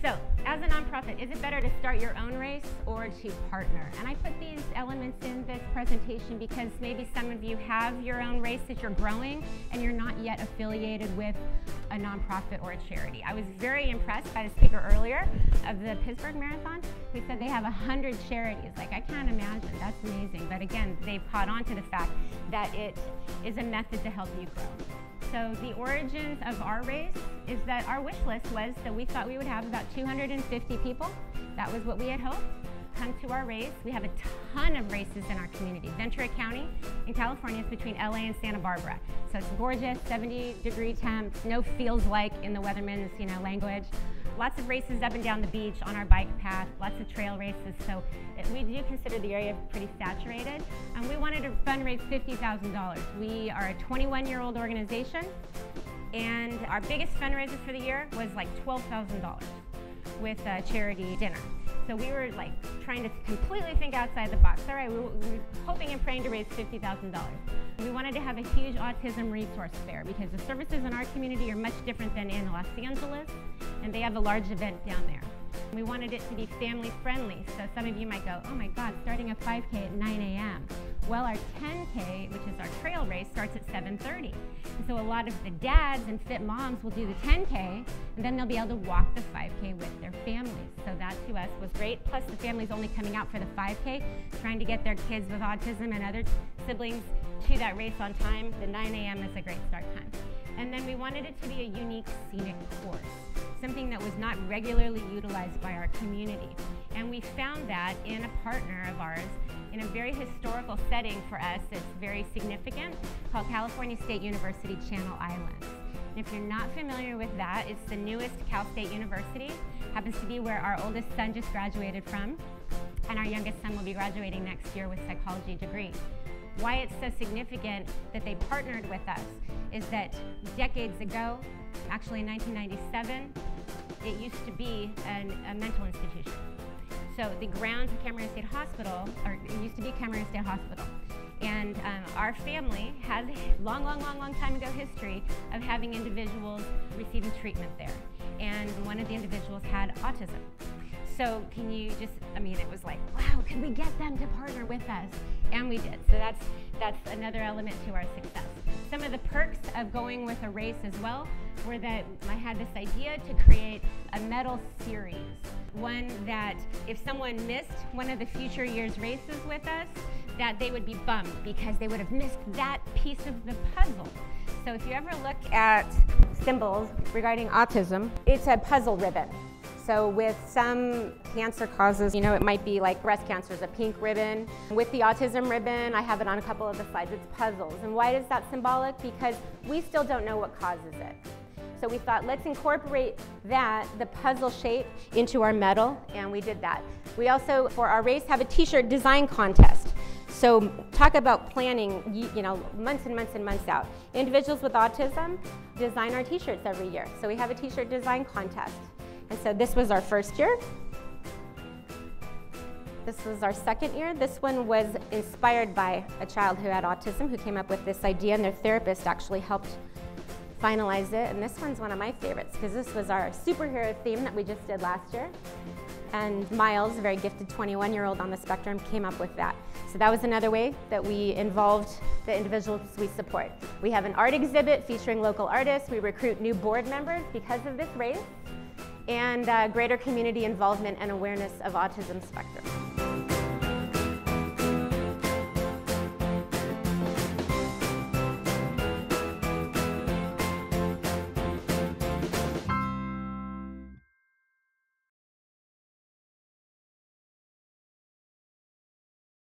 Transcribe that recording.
So, as a nonprofit, is it better to start your own race or to partner? And I put these elements in this presentation because maybe some of you have your own race that you're growing and you're not yet affiliated with a nonprofit or a charity. I was very impressed by the speaker earlier of the Pittsburgh Marathon who said they have 100 charities. Like, I can't imagine, that's amazing. But again, they've caught on to the fact that it is a method to help you grow. So the origins of our race is that our wish list was that we thought we would have about 250 people. That was what we had hoped. Come to our race. We have a ton of races in our community. Ventura County in California is between LA and Santa Barbara. So it's gorgeous, 70-degree temps, no feels like in the weatherman's language. Lots of races up and down the beach on our bike path, lots of trail races. So we do consider the area pretty saturated. And we wanted to fundraise $50,000. We are a 21-year-old organization, and our biggest fundraiser for the year was like $12,000 with a charity dinner. So we were like trying to completely think outside the box. All right, we were hoping and praying to raise $50,000. We wanted to have a huge autism resource fair because the services in our community are much different than in Los Angeles, and they have a large event down there. We wanted it to be family friendly, so some of you might go, oh my God, starting a 5K at 9 a.m. Well, our 10K, which is our trail race, starts at 7:30. And so a lot of the dads and fit moms will do the 10K, and then they'll be able to walk the 5K with their families. So that to us was great. Plus the family's only coming out for the 5K, trying to get their kids with autism and other siblings to that race on time. The 9 a.m. is a great start time. And then we wanted it to be a unique scenic course, something that was not regularly utilized by our community. And we found that in a partner of ours in a very historical setting for us that's very significant, called California State University Channel Islands. And if you're not familiar with that, it's the newest Cal State University. Happens to be where our oldest son just graduated from, and our youngest son will be graduating next year with a psychology degree. Why it's so significant that they partnered with us is that decades ago, actually in 1997, it used to be a mental institution. So the grounds of Camarillo State Hospital, or it used to be Camarillo State Hospital. And our family has a long time ago history of having individuals receiving treatment there. And one of the individuals had autism. So can you just, it was like, wow, could we get them to partner with us? And we did. So that's another element to our success. Some of the perks of going with a race as well were that I had this idea to create a medal series. One that if someone missed one of the future year's races with us, that they would be bummed because they would have missed that piece of the puzzle. So if you ever look at symbols regarding autism, it's a puzzle ribbon. So with some cancer causes, it might be like breast cancer is a pink ribbon. With the autism ribbon, I have it on a couple of the slides, it's puzzles. And why is that symbolic? Because we still don't know what causes it. So we thought, let's incorporate the puzzle shape into our medal, and we did that. We also, for our race, have a t-shirt design contest. So talk about planning, months and months and months out. Individuals with autism design our t-shirts every year. So we have a t-shirt design contest. And so this was our first year. This was our second year. This one was inspired by a child who had autism who came up with this idea, and their therapist actually helped finalize it. And this one's one of my favorites because this was our superhero theme that we just did last year. And Miles, a very gifted 21-year-old on the spectrum, came up with that. So that was another way that we involved the individuals we support. We have an art exhibit featuring local artists. We recruit new board members because of this race, and greater community involvement and awareness of autism spectrum.